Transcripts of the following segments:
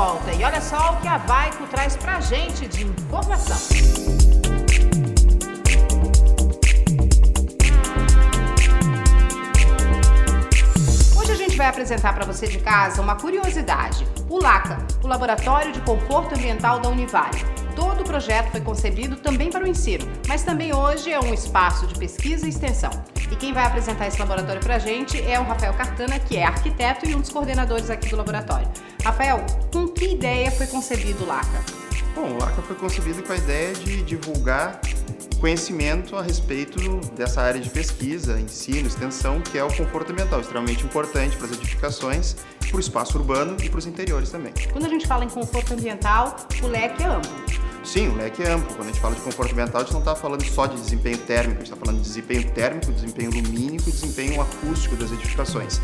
volta e olha só o que a Vaico traz pra gente de informação. Hoje a gente vai apresentar para você de casa uma curiosidade: o LACA, o Laboratório de Conforto Ambiental da Univale. Todo o projeto foi concebido também para o ensino, mas também hoje é um espaço de pesquisa e extensão. E quem vai apresentar esse laboratório para a gente é o Rafael Cartana, que é arquiteto e um dos coordenadores aqui do laboratório. Rafael, com que ideia foi concebido o LACA? Bom, o LACA foi concebido com a ideia de divulgar conhecimento a respeito dessa área de pesquisa, ensino, extensão, que é o conforto ambiental, extremamente importante para as edificações, para o espaço urbano e para os interiores também. Quando a gente fala em conforto ambiental, o leque é amplo. Sim, o leque é amplo. Quando a gente fala de conforto ambiental, a gente não está falando só de desempenho térmico, a gente está falando de desempenho térmico, desempenho lumínico e desempenho acústico das edificações.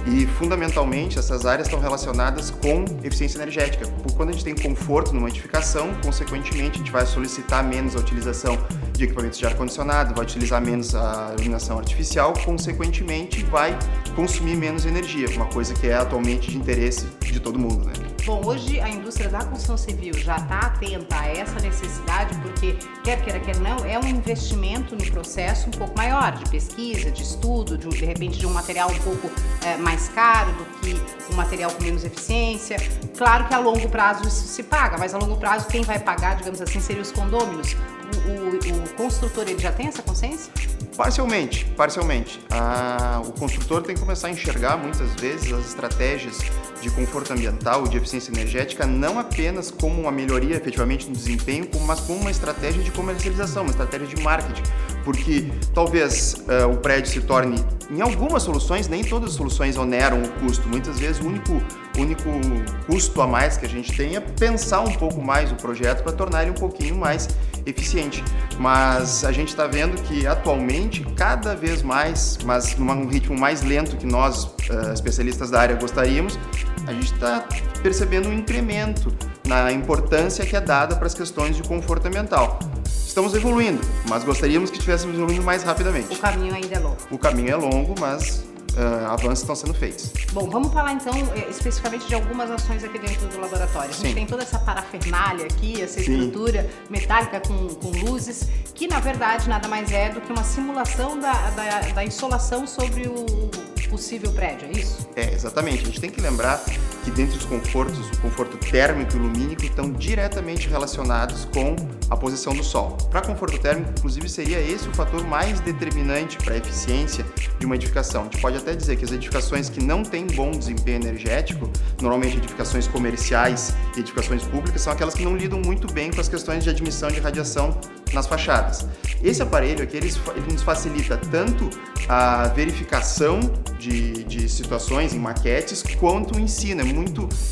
E, fundamentalmente, essas áreas estão relacionadas com eficiência energética. Porque quando a gente tem conforto numa edificação, consequentemente, a gente vai solicitar menos a utilização de equipamentos de ar-condicionado, vai utilizar menos a iluminação artificial, consequentemente, vai consumir menos energia, uma coisa que é atualmente de interesse de todo mundo, né? Bom, hoje a indústria da construção civil já está atenta a essa necessidade porque, quer queira, quer não, é um investimento no processo um pouco maior, de pesquisa, de estudo, de repente de um material um pouco mais caro do que um material com menos eficiência. Claro que a longo prazo isso se paga, mas a longo prazo quem vai pagar, digamos assim, seriam os condôminos. O construtor, ele já tem essa consciência? Parcialmente. O construtor tem que começar a enxergar muitas vezes as estratégias de conforto ambiental e de eficiência energética não apenas como uma melhoria efetivamente no desempenho, mas como uma estratégia de comercialização, uma estratégia de marketing. Porque talvez o prédio se torne, em algumas soluções, nem todas as soluções oneram o custo. Muitas vezes o único custo a mais que a gente tem é pensar um pouco mais o projeto para tornar ele um pouquinho mais eficiente. Mas a gente está vendo que atualmente, cada vez mais, mas num ritmo mais lento que nós, especialistas da área, gostaríamos, a gente está percebendo um incremento na importância que é dada para as questões de conforto ambiental. Estamos evoluindo, mas gostaríamos que estivéssemos evoluindo mais rapidamente. O caminho ainda é longo. O caminho é longo, mas avanços estão sendo feitos. Bom, vamos falar então especificamente de algumas ações aqui dentro do laboratório. A gente tem toda essa parafernália aqui, essa estrutura metálica com luzes, que na verdade nada mais é do que uma simulação da insolação sobre o possível prédio, é isso? É, exatamente. A gente tem que lembrar que dentre os confortos, o conforto térmico e lumínico estão diretamente relacionados com a posição do sol. Para conforto térmico, inclusive, seria esse o fator mais determinante para a eficiência de uma edificação. A gente pode até dizer que as edificações que não têm bom desempenho energético, normalmente edificações comerciais e edificações públicas, são aquelas que não lidam muito bem com as questões de admissão de radiação nas fachadas. Esse aparelho aqui, ele nos facilita tanto a verificação de situações em maquetes, quanto o ensino.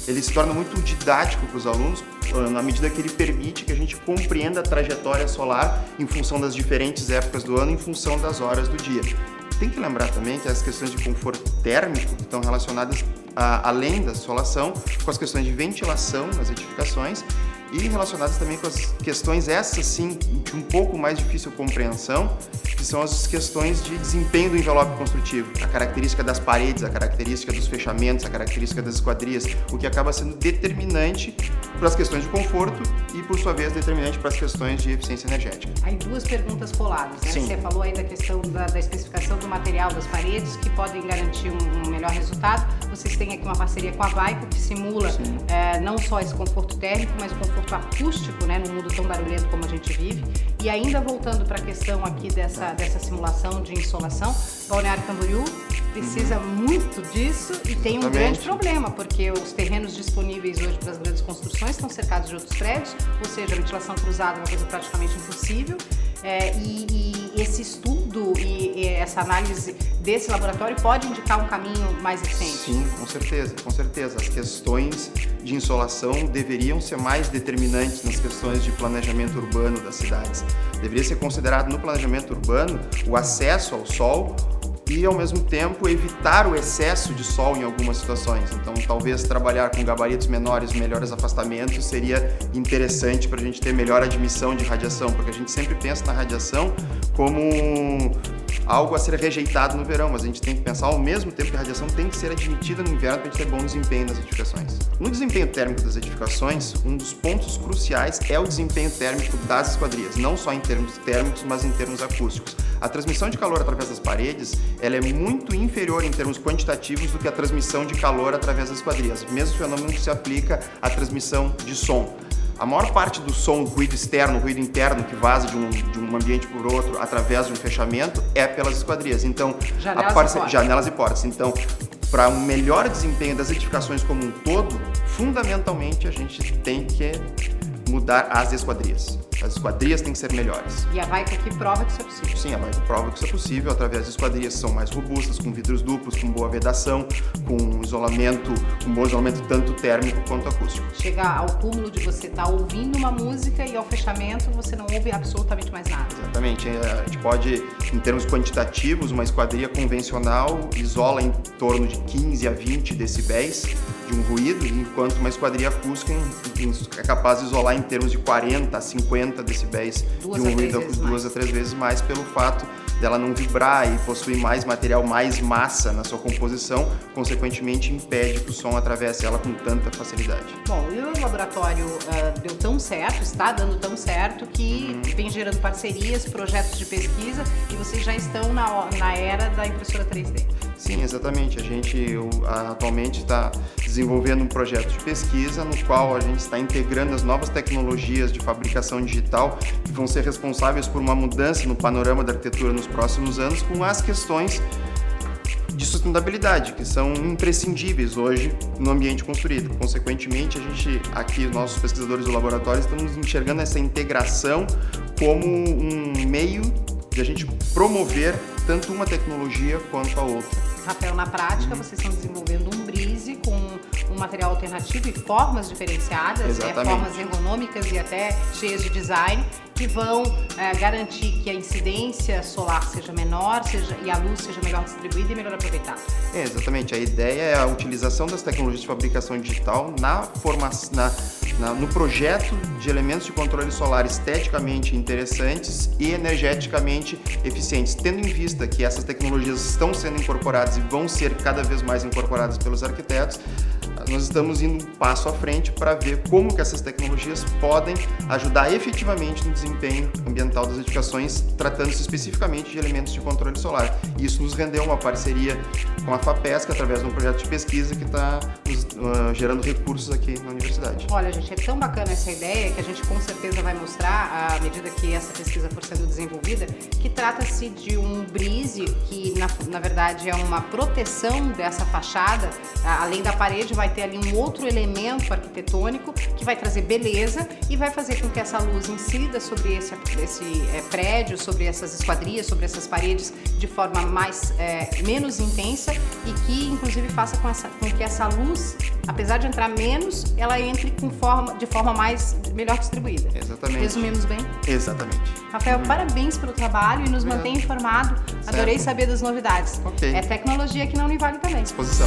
Ele se torna muito didático para os alunos, na medida que ele permite que a gente compreenda a trajetória solar em função das diferentes épocas do ano, em função das horas do dia. Tem que lembrar também que as questões de conforto térmico estão relacionadas, além da insolação, com as questões de ventilação nas edificações e relacionadas também com as questões, essas sim, de um pouco mais difícil compreensão, que são as questões de desempenho do envelope construtivo, a característica das paredes, a característica dos fechamentos, a característica das esquadrias, o que acaba sendo determinante para as questões de conforto e, por sua vez, determinante para as questões de eficiência energética. Aí duas perguntas coladas, né? Você falou aí da questão da especificação do material das paredes, que podem garantir um melhor resultado. Vocês têm aqui uma parceria com a Vaico, que simula não só esse conforto térmico, mas o conforto acústico, né, num mundo tão barulhento como a gente vive. E ainda voltando para a questão aqui dessa simulação de insolação, Balneário Camboriú precisa muito disso e tem um grande problema, porque os terrenos disponíveis hoje para as grandes construções estão cercados de outros prédios, ou seja, a ventilação cruzada é uma coisa praticamente impossível. E esse estudo e essa análise desse laboratório pode indicar um caminho mais eficiente? Sim, com certeza. As questões de insolação deveriam ser mais determinantes nas questões de planejamento urbano das cidades. Deveria ser considerado no planejamento urbano o acesso ao sol e, ao mesmo tempo, evitar o excesso de sol em algumas situações. Então, talvez trabalhar com gabaritos menores, melhores afastamentos, seria interessante para a gente ter melhor admissão de radiação, porque a gente sempre pensa na radiação como algo a ser rejeitado no verão, mas a gente tem que pensar ao mesmo tempo que a radiação tem que ser admitida no inverno para a gente ter bom desempenho nas edificações. No desempenho térmico das edificações, um dos pontos cruciais é o desempenho térmico das esquadrias, não só em termos térmicos, mas em termos acústicos. A transmissão de calor através das paredes, ela é muito inferior em termos quantitativos do que a transmissão de calor através das esquadrias. O mesmo fenômeno que se aplica à transmissão de som. A maior parte do som, ruído externo, ruído interno que vaza de um ambiente por outro através de um fechamento é pelas esquadrias. Então, janelas e portas. Então, para um melhor desempenho das edificações como um todo, fundamentalmente a gente tem que mudar as esquadrias. As esquadrias têm que ser melhores. E a Vaico aqui prova que isso é possível. Sim, a Vaico prova que isso é possível através de esquadrias que são mais robustas, com vidros duplos, com boa vedação, com isolamento, com bom isolamento tanto térmico quanto acústico. Chega ao cúmulo de você estar ouvindo uma música e ao fechamento você não ouve absolutamente mais nada. Exatamente. A gente pode, em termos quantitativos, uma esquadria convencional isola em torno de 15 a 20 decibéis de um ruído, enquanto uma esquadria acústica é capaz de isolar em termos de 40 a 50 decibéis de um ruído, 2 a 3 vezes mais, pelo fato dela não vibrar e possuir mais material, mais massa na sua composição, consequentemente impede que o som atravesse ela com tanta facilidade. Bom, e o laboratório deu tão certo, está dando tão certo, que vem gerando parcerias, projetos de pesquisa, e vocês já estão na era da impressora 3D. Sim, exatamente. A gente atualmente está desenvolvendo um projeto de pesquisa no qual a gente está integrando as novas tecnologias de fabricação digital que vão ser responsáveis por uma mudança no panorama da arquitetura nos próximos anos, com as questões de sustentabilidade, que são imprescindíveis hoje no ambiente construído. Consequentemente, a gente aqui, nossos pesquisadores do laboratório, estamos enxergando essa integração como um meio de a gente promover tanto uma tecnologia quanto a outra. Rafael, na prática, vocês estão desenvolvendo um brise com um material alternativo e formas diferenciadas, formas ergonômicas e até cheias de design, que vão garantir que a incidência solar seja menor e a luz seja melhor distribuída e melhor aproveitada. Exatamente. A ideia é a utilização das tecnologias de fabricação digital no projeto de elementos de controle solar esteticamente interessantes e energeticamente eficientes, tendo em vista que essas tecnologias estão sendo incorporadas e vão ser cada vez mais incorporadas pelos arquitetos. Nós estamos indo um passo à frente para ver como que essas tecnologias podem ajudar efetivamente no desempenho ambiental das edificações, tratando-se especificamente de elementos de controle solar. E isso nos rendeu uma parceria com a FAPESC através de um projeto de pesquisa que está gerando recursos aqui na universidade. Olha, gente, é tão bacana essa ideia que a gente com certeza vai mostrar, à medida que essa pesquisa for sendo desenvolvida, que trata-se de um brise que, na verdade, é uma proteção dessa fachada. Além da parede, vai ter ali um outro elemento arquitetônico que vai trazer beleza e vai fazer com que essa luz incida sobre esse prédio, sobre essas esquadrias, sobre essas paredes de forma menos intensa e que, inclusive, faça com que essa luz, apesar de entrar menos, ela entre de forma melhor distribuída. Exatamente. Resumimos bem? Exatamente. Rafael, parabéns pelo trabalho e nos mantém informado. Adorei saber das novidades. Ok. É tecnologia aqui na Univale também. Disposição.